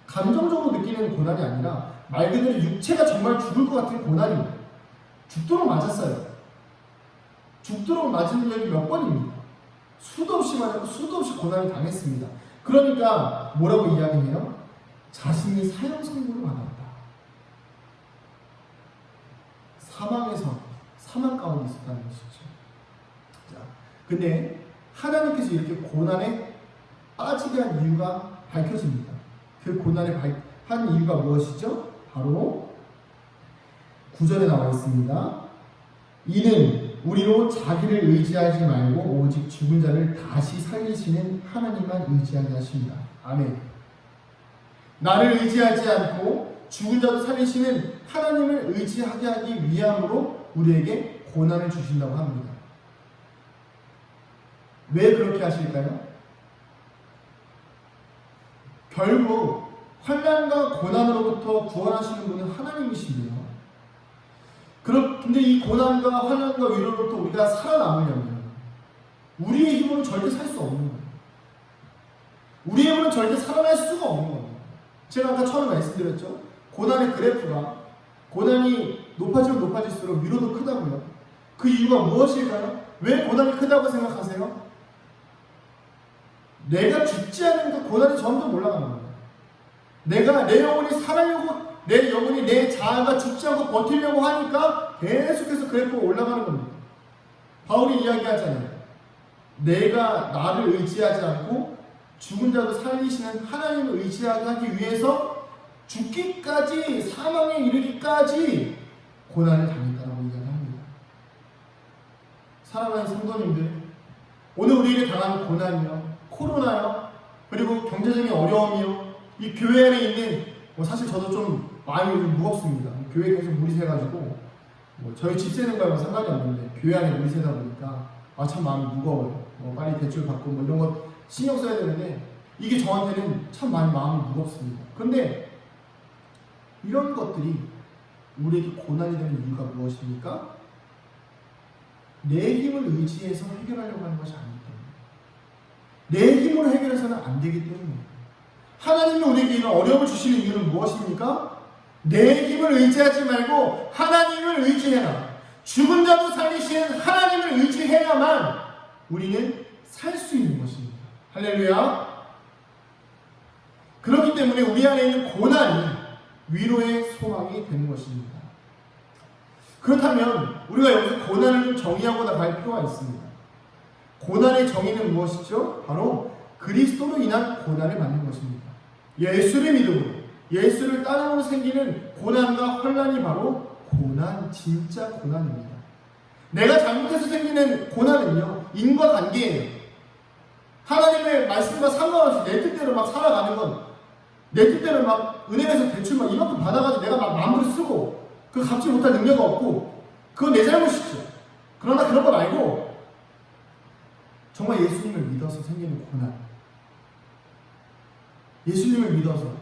감정적으로 느끼는 고난이 아니라 말 그대로 육체가 정말 죽을 것 같은 고난입니다. 죽도록 맞았어요. 죽도록 맞은 적이 몇 번입니다. 수도 없이 맞았고 수도 없이 고난을 당했습니다. 그러니까 뭐라고 이야기해요? 자신이 사형 선고를 받았다. 사망 가운데 있었다는 것이죠. 자, 근데 하나님께서 이렇게 고난에 빠지게 한 이유가 밝혀집니다. 그 고난에 한 이유가 무엇이죠? 바로 9절에 나와 있습니다. 이는 우리로 자기를 의지하지 말고 오직 죽은 자를 다시 살리시는 하나님만 의지하게 하십니다. 아멘. 나를 의지하지 않고 죽은 자도 살리시는 하나님을 의지하게 하기 위함으로 우리에게 고난을 주신다고 합니다. 왜 그렇게 하실까요? 결국 환난과 고난으로부터 구원하시는 분은 하나님이시며, 근데 이 고난과 환난과 위로로부터 우리가 살아남으려면 우리의 힘으로 절대 살 수 없는 거예요. 우리의 힘으로 절대 살아날 수가 없는 거예요. 제가 아까 처음에 말씀드렸죠. 고난의 그래프가, 고난이 높아지면 높아질수록 위로도 크다고요. 그 이유가 무엇일까요? 왜 고난이 크다고 생각하세요? 내가 죽지 않으니까 고난이 점점 올라가는 거예요. 내 영혼이 살아려고, 내 영혼이, 내 자아가 죽지 않고 버티려고 하니까 계속해서 그래프가 올라가는 겁니다. 바울이 이야기하잖아요. 내가 나를 의지하지 않고 죽은 자도 살리시는 하나님을 의지하게 하기 위해서 죽기까지, 사망에 이르기까지 고난을 당했다고 이야기합니다. 사랑하는 성도님들, 오늘 우리에게 당하는 고난이요, 코로나요, 그리고 경제적인 어려움이요, 이 교회 안에 있는, 사실 저도 좀 마음이 좀 무겁습니다. 교회에 계속 물이 새가지고 저희 집 새는 거하고는 상관이 없는데 교회 안에 물이 새다 보니까 참 마음이 무거워요. 빨리 대출 받고 이런 것 신경 써야 되는데 이게 저한테는 참 많이 마음이 무겁습니다. 그런데 이런 것들이 우리에게 고난이 되는 이유가 무엇입니까? 내 힘을 의지해서 해결하려고 하는 것이 아니기 때문에, 내 힘으로 해결해서는 안 되기 때문에, 하나님이 우리에게 이런 어려움을 주시는 이유는 무엇입니까? 내 힘을 의지하지 말고 하나님을 의지해라. 죽은 자도 살리시는 하나님을 의지해야만 우리는 살 수 있는 것입니다. 할렐루야. 그렇기 때문에 우리 안에 있는 고난이 위로의 소망이 되는 것입니다. 그렇다면 우리가 여기서 고난을 좀 정의하고 나갈 필요가 있습니다. 고난의 정의는 무엇이죠? 바로 그리스도로 인한 고난을 받는 것입니다. 예수를 믿음으로, 예수를 따름으로 생기는 고난과 환난이 바로 고난, 진짜 고난입니다. 내가 잘못해서 생기는 고난은요, 인과관계예요. 하나님의 말씀과 상관없이 내 뜻대로 막 살아가는 건, 내 뜻대로 막 은행에서 대출 막 이만큼 받아가지고 내가 막 마음대로 쓰고 그 갚지 못할 능력 없고, 그건 내 잘못이죠. 그러나 그런 거 말고 정말 예수님을 믿어서 생기는 고난, 예수님을 믿어서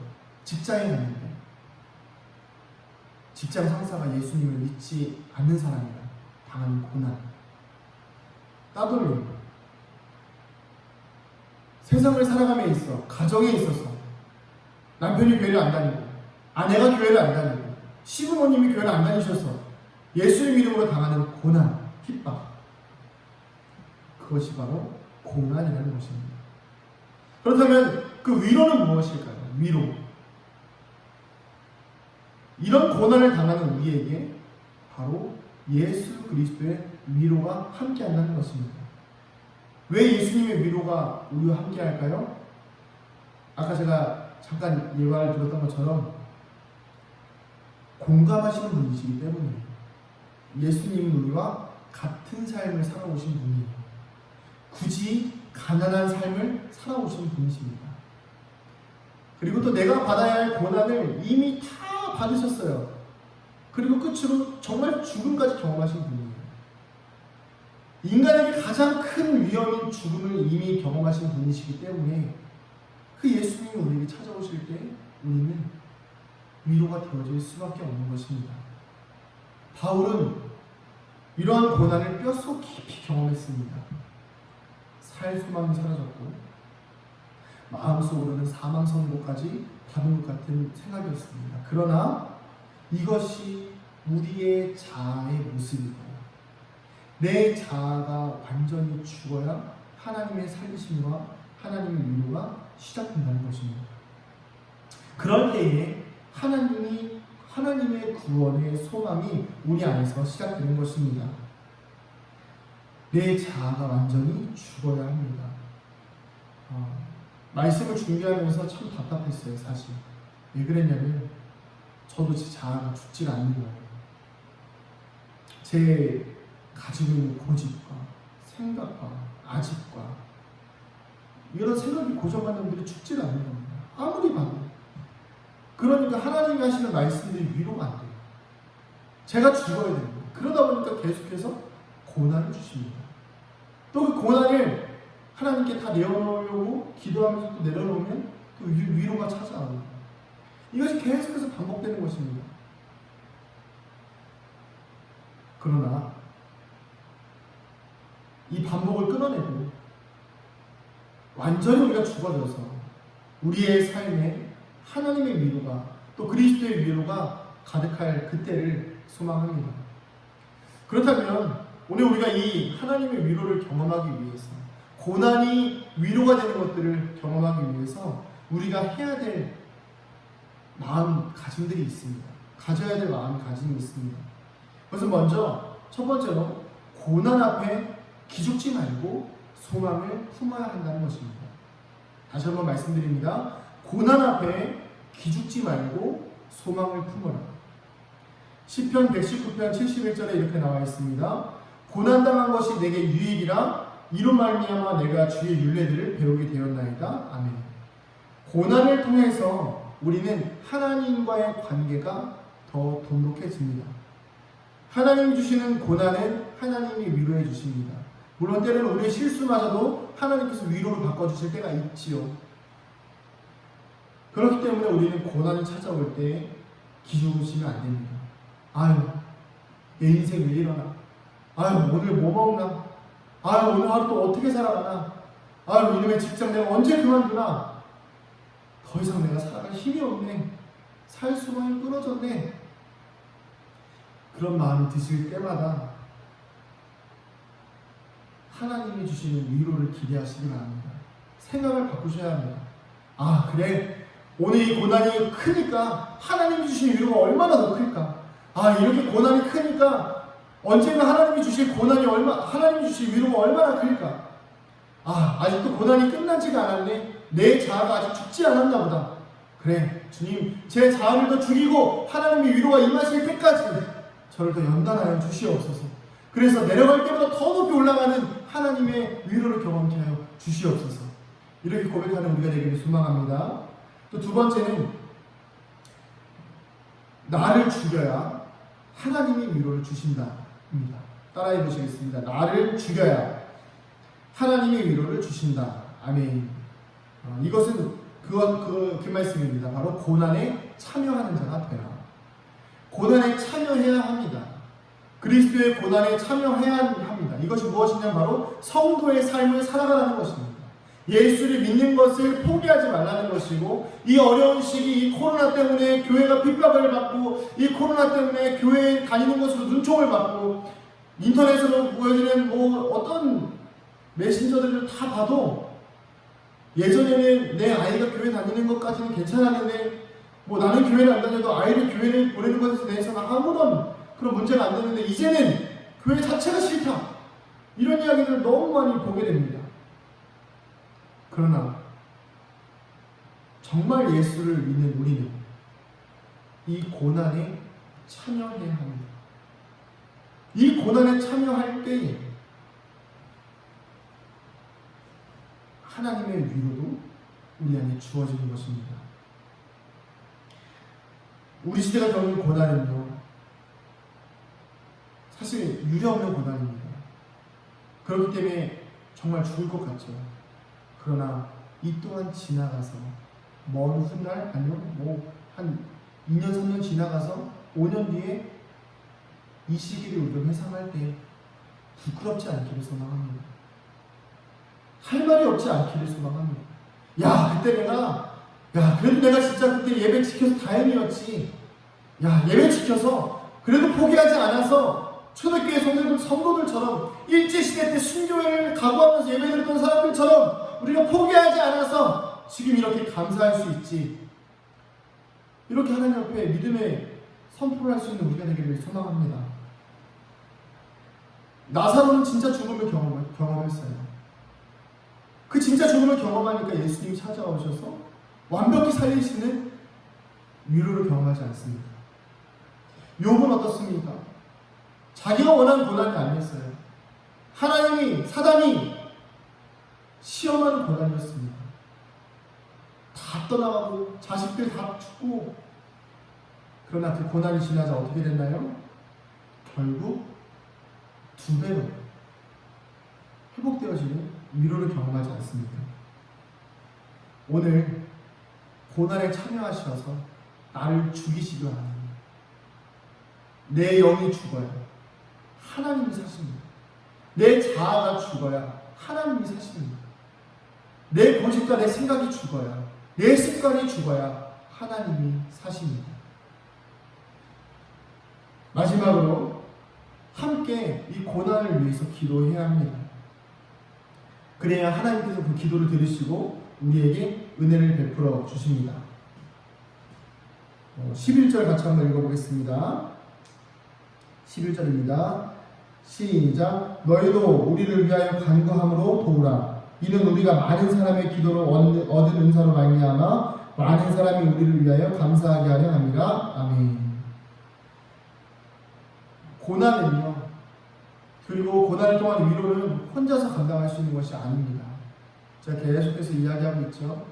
직장에 갔는데 직장 상사가 예수님을 믿지 않는 사람이라 당하는 고난, 따돌림, 세상을 살아감에 있어, 가정에 있어서 남편이 교회를 안 다니고, 아내가 교회를 안 다니고, 시부모님이 교회를 안 다니셔서 예수의 이름으로 당하는 고난, 핍박, 그것이 바로 고난이라는 것입니다. 그렇다면 그 위로는 무엇일까요? 위로. 이런 고난을 당하는 우리에게 바로 예수 그리스도의 위로가 함께한다는 것입니다. 왜 예수님의 위로가 우리와 함께할까요? 아까 제가 잠깐 예화를 들었던 것처럼 공감하시는 분이시기 때문이에요. 예수님은 우리와 같은 삶을 살아오신 분이에요. 굳이 가난한 삶을 살아오신 분이십니다. 그리고 또 내가 받아야 할 고난을 이미 다 받으셨어요. 그리고 끝으로 정말 죽음까지 경험하신 분이에요. 인간에게 가장 큰 위험인 죽음을 이미 경험하신 분이시기 때문에 그 예수님이 우리에게 찾아오실 때 우리는 위로가 되어질 수밖에 없는 것입니다. 바울은 이러한 고난을 뼛속 깊이 경험했습니다. 살 소망이 사라졌고 마음속으로는 사망 선고까지 받은 것 같은 생각이었습니다. 그러나 이것이 우리의 자아의 모습이고 내 자아가 완전히 죽어야 하나님의 살리심과 하나님의 위로가 시작된다는 것입니다. 그럴 때에 하나님의 구원의 소망이 우리 안에서 시작되는 것입니다. 내 자아가 완전히 죽어야 합니다. 말씀을 준비하면서 참 답답했어요, 사실. 왜 그랬냐면 저도 제 자아가 죽질 않는 거예요. 제 가지고 있는 고집과 생각과 아집과 이런 생각이 고정한 놈들이 죽질 않는 겁니다. 아무리 봐도. 그러니까 하나님이 하시는 말씀들이 위로가 안 돼요. 제가 죽어야 됩니다. 그러다 보니까 계속해서 고난을 주십니다. 또 그 고난을 하나님께 다 내어놓으려고 기도하면서 또 내려놓으면 또 위로가 찾아옵니다. 이것이 계속해서 반복되는 것입니다. 그러나 이 반복을 끊어내고 완전히 우리가 죽어져서 우리의 삶에 하나님의 위로가 또 그리스도의 위로가 가득할 그때를 소망합니다. 그렇다면 오늘 우리가 이 하나님의 위로를 경험하기 위해서 고난이 위로가 되는 것들을 경험하기 위해서 우리가 해야 될 마음가짐들이 있습니다. 가져야 될 마음가짐이 있습니다. 그래서 먼저 첫 번째로 고난 앞에 기죽지 말고 소망을 품어야 한다는 것입니다. 다시 한번 말씀드립니다. 고난 앞에 기죽지 말고 소망을 품어라. 시편 119편 71절에 이렇게 나와 있습니다. 고난당한 것이 내게 유익이라 이로 말미암아 내가 주의 율례들을 배우게 되었나이다. 아멘. 고난을 통해서 우리는 하나님과의 관계가 더 돈독해집니다. 하나님이 주시는 고난은 하나님이 위로해 주십니다. 물론 때로는 우리의 실수마저도 하나님께서 위로를 바꿔주실 때가 있지요. 그렇기 때문에 우리는 고난이 찾아올 때 기죽으시면 안 됩니다. 아유, 내 인생 왜 이러나? 아유, 오늘 뭐 먹나? 아유, 오늘 하루 또 어떻게 살아가나? 아유, 이놈의 직장 내가 언제 그만두나? 더 이상 내가 살아갈 힘이 없네. 살 수만이 끊어졌네. 그런 마음이 드실 때마다 하나님이 주시는 위로를 기대하시기 바랍니다. 생각을 바꾸셔야 합니다. 아, 그래. 오늘 이 고난이 크니까 하나님이 주신 위로가 얼마나 더 클까? 아, 이렇게 고난이 크니까 언젠가 하나님이 주실 하나님이 주실 위로가 얼마나 클까? 아, 아직도 고난이 끝나지가 않았네. 내 자아가 아직 죽지 않았나 보다. 그래, 주님, 제 자아를 더 죽이고 하나님의 위로가 임하실 때까지 저를 더 연단하여 주시옵소서. 그래서 내려갈 때보다 더 높이 올라가는 하나님의 위로를 경험케 하여 주시옵소서. 이렇게 고백하는 우리가 되기를 소망합니다. 또 두 번째는 나를 죽여야 하나님이 위로를 주신다입니다. 따라해 보시겠습니다. 나를 죽여야 하나님의 위로를 주신다. 아멘. 이것은 그 말씀입니다. 바로 고난에 참여하는 자가 되라. 고난에 참여해야 합니다. 그리스도의 고난에 참여해야 합니다. 이것이 무엇이냐면 바로 성도의 삶을 살아가라는 것입니다. 예수를 믿는 것을 포기하지 말라는 것이고, 이 어려운 시기, 이 코로나 때문에 교회가 핍박을 받고, 이 코로나 때문에 교회 다니는 것으로 눈총을 받고, 인터넷으로 보여지는 어떤 메신저들을 다 봐도, 예전에는 내 아이가 교회 다니는 것까지는 괜찮았는데, 나는 교회를 안 다녀도 아이를 교회를 보내는 것에 대해서는 아무런 그런 문제가 안 되는데, 이제는 교회 자체가 싫다, 이런 이야기들을 너무 많이 보게 됩니다. 그러나 정말 예수를 믿는 우리는 이 고난에 참여해야 합니다. 이 고난에 참여할 때에 하나님의 위로도 우리 안에 주어지는 것입니다. 우리 시대가 겪는 고난은요, 사실 유례없는 고난입니다. 그렇기 때문에 정말 죽을 것 같죠. 그러나 이 또한 지나가서 먼 훗날, 아니면 한 2년 3년 지나가서 5년 뒤에 이 시기를 우리가 회상할 때 부끄럽지 않기를 소망합니다. 할 말이 없지 않기를 소망합니다. 그래도 내가 진짜 그때 예배 지켜서 다행이었지. 예배 지켜서 그래도 포기하지 않아서 초대교회 성도들처럼 일제시대 때 순교회를 각오하면서 예배드렸던 사람들처럼 우리가 포기하지 않아서 지금 이렇게 감사할 수 있지. 이렇게 하나님 앞에 믿음의 선포를 할 수 있는 우리가 되기를 소망합니다. 나사로는 진짜 죽음을 경험했어요. 그 진짜 죽음을 경험하니까 예수님이 찾아오셔서 완벽히 살리시는 위로를 경험하지 않습니다. 욥은 어떻습니까? 자기가 원하는 고난이 아니었어요. 사단이 시험하는 고난이었습니다. 다 떠나가고 자식들 다 죽고, 그러나 그 고난이 지나자 어떻게 됐나요? 결국 2배로 회복되어지는 위로를 경험하지 않습니까? 오늘 고난에 참여하셔서 나를 죽이시려 합니다. 내 영이 죽어야 하나님이 사십니다. 내 자아가 죽어야 하나님이 사십니다. 내 고집과 내 생각이 죽어야, 내 습관이 죽어야 하나님이 사십니다. 마지막으로 함께 이 고난을 위해서 기도해야 합니다. 그래야 하나님께서 그 기도를 들으시고 우리에게 은혜를 베풀어 주십니다. 11절 같이 한번 읽어보겠습니다. 11절입니다. 시작. 너희도 우리를 위하여 간구함으로 도우라. 이는 우리가 많은 사람의 기도로 얻은 은사로 말미암아 많은 사람이 우리를 위하여 감사하게 하려 함이라. 아멘. 고난은요, 그리고 고난을 통한 위로는 혼자서 감당할 수 있는 것이 아닙니다. 제가 계속해서 이야기하고 있죠.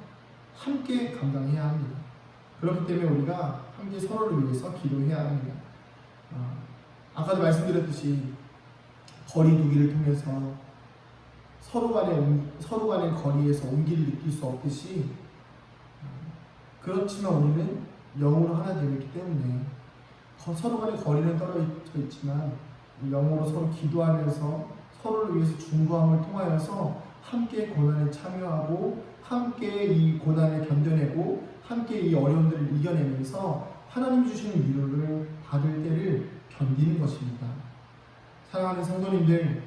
함께 감당해야 합니다. 그렇기 때문에 우리가 함께 서로를 위해서 기도해야 합니다. 아까도 말씀드렸듯이 거리 두기를 통해서 서로 간의 거리에서 온기를 느낄 수 없듯이, 그렇지만 우리는 영으로 하나 되어 있기 때문에 서로 간의 거리는 떨어져 있지만 영으로 서로 기도하면서 서로를 위해서 중보함을 통하여서 함께 고난에 참여하고 함께 이 고난을 견뎌내고 함께 이 어려움들을 이겨내면서 하나님 주시는 위로를 받을 때를 견디는 것입니다. 사랑하는 성도님들,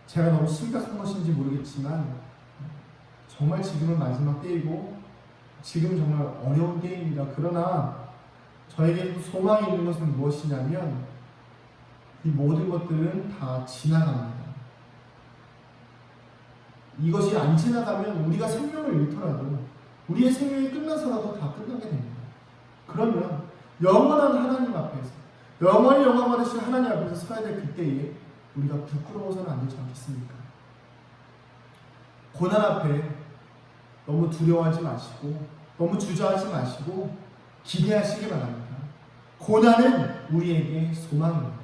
제가 너무 심각한 것인지 모르겠지만 정말 지금은 마지막 때이고 지금 정말 어려운 때입니다. 그러나 저에게 소망이 있는 것은 무엇이냐면 이 모든 것들은 다 지나갑니다. 이것이 안 지나가면 우리가 생명을 잃더라도, 우리의 생명이 끝나서라도 다 끝나게 됩니다. 그러면 영원한 하나님 앞에서, 영원히 영광 받으신 하나님 앞에서 서야 될 그때에 우리가 부끄러워서는 안 되지 않겠습니까? 고난 앞에 너무 두려워하지 마시고 너무 주저하지 마시고 기대하시기 바랍니다. 고난은 우리에게 소망입니다.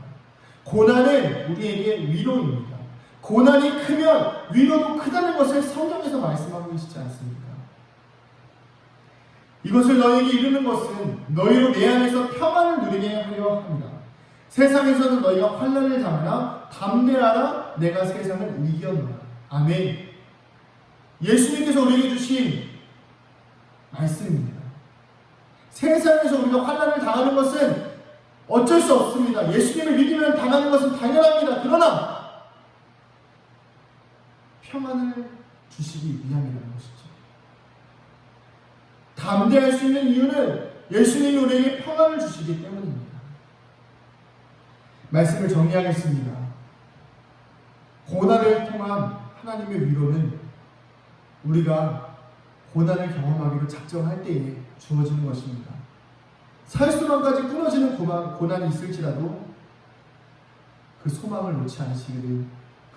고난은 우리에게 위로입니다. 고난이 크면 위로도 크다는 것을 성경에서 말씀하고 계시지 않습니까? 이것을 너희에게 이루는 것은 너희로 내 안에서 평안을 누리게 하려 합니다. 세상에서는 너희가 환난을 당하나 담대하라, 내가 세상을 이겼노라. 아멘. 예수님께서 우리에게 주신 말씀입니다. 세상에서 우리가 환난을 당하는 것은 어쩔 수 없습니다. 예수님을 믿으면 당하는 것은 당연합니다. 그러나 평안을 주시기 위함이라는 것이죠. 담대할 수 있는 이유는 예수님이 우리에게 평안을 주시기 때문입니다. 말씀을 정리하겠습니다. 고난을 통한 하나님의 위로는 우리가 고난을 경험하기로 작정할 때에 주어지는 것입니다. 살수만까지 끊어지는 고난이 있을지라도 그 소망을 놓지 않으시기를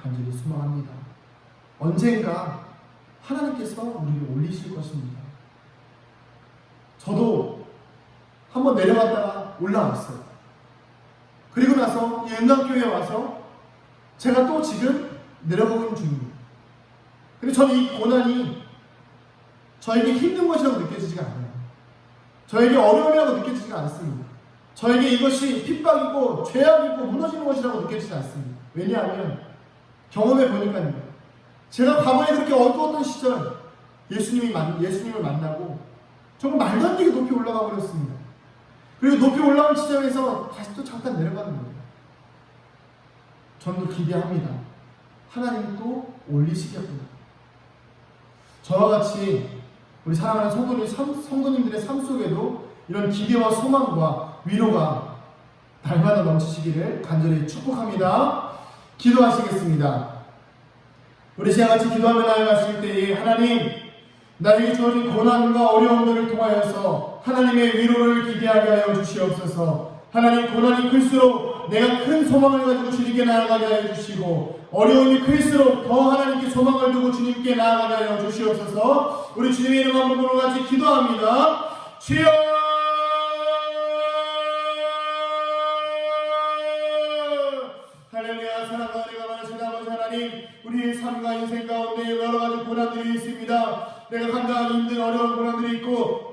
간절히 소망합니다. 언젠가 하나님께서 우리를 올리실 것입니다. 저도 한번 내려갔다가 올라왔어요. 그리고 나서 이 은강교회에 와서 제가 또 지금 내려가고 있는 중입니다. 근데 저는 이 고난이 저에게 힘든 것이라고 느껴지지가 않아요. 저에게 어려움이라고 느껴지지가 않습니다. 저에게 이것이 핍박이고 죄악이고 무너지는 것이라고 느껴지지 않습니다. 왜냐하면 경험해 보니까요. 제가 과거에 그렇게 어두웠던 시절 예수님을 만나고 정말 말도 안 되게 높이 올라가 버렸습니다. 그리고 높이 올라온 지점에서 다시 또 잠깐 내려가는 거예요. 저는 기대합니다. 하나님이 또 올리시겠구나. 저와 같이 우리 사랑하는 성도님들의 삶 속에도 이런 기대와 소망과 위로가 날마다 넘치시기를 간절히 축복합니다. 기도하시겠습니다. 우리 시간 같이 기도하며 나아가실 때에 하나님, 나에게 주어진 고난과 어려움들을 통하여서 하나님의 위로를 기대하게 하여 주시옵소서. 하나님, 고난이 클수록 내가 큰 소망을 가지고 주님께 나아가게 하여 주시고, 어려움이 클수록 더 하나님께 소망을 두고 주님께 나아가게 하여 주시옵소서. 우리 주님의 이름 한 번으로 같이 기도합니다. 주여! 할렐루야. 사랑과 은혜가 많으신 아버지 하나님, 우리의 삶과 인생 가운데 여러 가지 고난들이 있습니다. 내가 감당하기 힘든 어려운 고난들이 있고,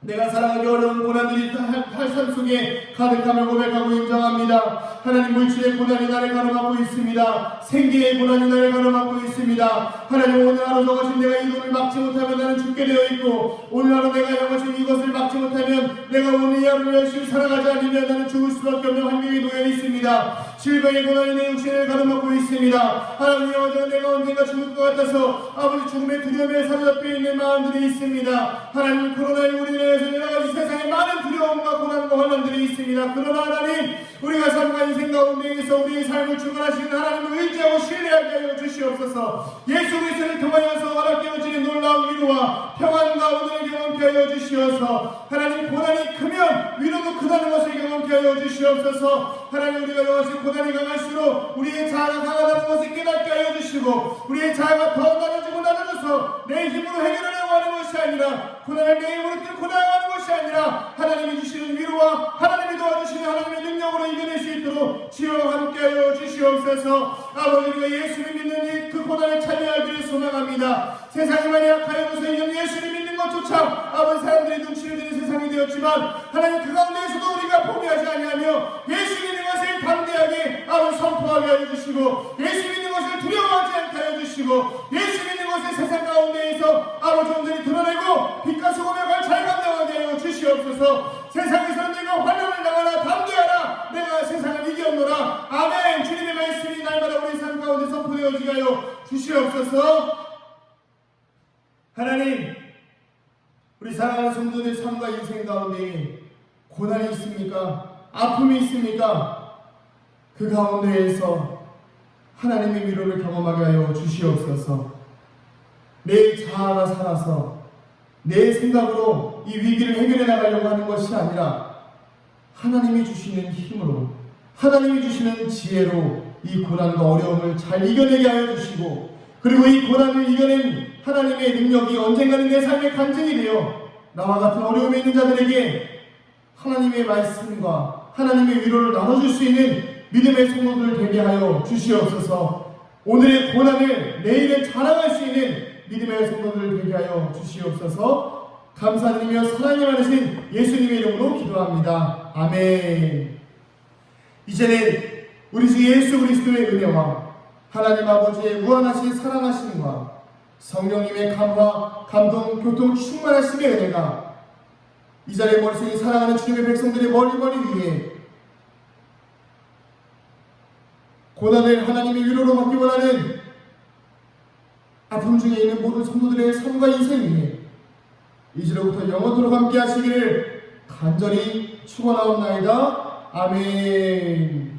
내가 살아가기 어려운 고난들이 삶 속에 가득함을 고백하고 인정합니다. 하나님, 물질의 고난이 나를 가로막고 있습니다. 생계의 고난이 나를 가로막고 있습니다. 하나님, 오늘 하루 저것이 내가 이 돈을 막지 못하면 나는 죽게 되어 있고, 오늘 하루 내가 저것이 이것을 막지 못하면 내가 오늘 이 하루를 열심히 살아가지 않으면 나는 죽을 수밖에 없는 환경에 놓여 있습니다. 질병의 고난이 내 육신을 가로막고 있습니다. 하나님, 어제 내가 언젠가 죽을 것 같아서 아버지 죽음의 두려움에 사로잡혀 있는 마음들이 있습니다. 하나님, 코로나19로 인해서 여러 가지 세상에 많은 두려움과 고난과 환난들이 있습니다. 그러나 하나님, 우리가 삶과 인생 가운데에서 우리의 삶을 주관하시는 하나님을 의지하고 신뢰하게 하여 주시옵소서. 예수 그리스도를 통하여서 허락되어지는 놀라운 위로와 평안과 은혜를 경험케 하여 주시옵소서. 하나님, 고난이 크면 위로도 크다는 것을 경험케 하여 주시옵소서. 하나님, 우리가 이것이 고난이 강할수록 우리의 자아가 강하다는 것을 깨닫게 하여 주시고, 우리의 자아가 더 나눠져서 내 힘으로 해결하려고 하는 것이 아니라, 고난을 내 힘으로 뚫고 나아가는 것이 아니라 하나님이 주시는 위로와 하나님이 도와주시는 하나님의 능력으로 이겨낼 수 있도록 주여 함께하여 주시옵소서. 아버지, 우리가 예수를 믿는 그 고난에 참여하기를 소망합니다. 세상이 많이 약하여져서 이런 예수를 믿는 것조차 아버지 사람들이 눈치를 드는 세상이 되었지만, 하나님, 그 가운데에서도 우리가 포기하지 아니하며 예수 믿는 것을 담대하게 아버지 선포하게 하여 주시고, 예수 믿는 것을 두려워하지 않게 하여 주시고, 예수 믿는 것을 세상 가운데에서 아버지 온전히 드러내고 빛과 소금의 걸 잘 감당하게 하여 주시옵소서. 세상에서 내가 환난을 당하나 담대하라, 내가 세상을 이겼노라. 아멘. 주님의 말씀이 날마다 우리 삶 가운데 선포되어지게 하여 주시옵소서. 하나님, 우리 사랑하는 성도들 삶과 인생 가운데 고난이 있습니까? 아픔이 있습니까? 그 가운데에서 하나님의 위로를 경험하게 하여 주시옵소서. 내 자아가 살아서 내 생각으로 이 위기를 해결해 나가려고 하는 것이 아니라 하나님이 주시는 힘으로, 하나님이 주시는 지혜로 이 고난과 어려움을 잘 이겨내게 하여 주시고, 그리고 이 고난을 이겨낸 하나님의 능력이 언젠가는 내 삶의 간증이 되어 나와 같은 어려움에 있는 자들에게 하나님의 말씀과 하나님의 위로를 나눠줄 수 있는 믿음의 성도들 되게 하여 주시옵소서. 오늘의 고난을 내일은 자랑할 수 있는 믿음의 성도들 되게 하여 주시옵소서. 감사드리며 사랑이 많으신 예수님의 이름으로 기도합니다. 아멘. 이제는 우리 주 예수 그리스도의 은혜와 하나님 아버지의 무한하신 사랑하심과 성령님의 감화, 감동, 교통 충만하심의 은혜가 이 자리에 머리속에 사랑하는 주님의 백성들의 머리 위에 고난을 하나님의 위로로 받기 원하는 아픔 중에 있는 모든 성도들의 삶과 인생 위에 이제로부터 영원토록 함께 하시기를 간절히 축원하옵나이다. 아멘.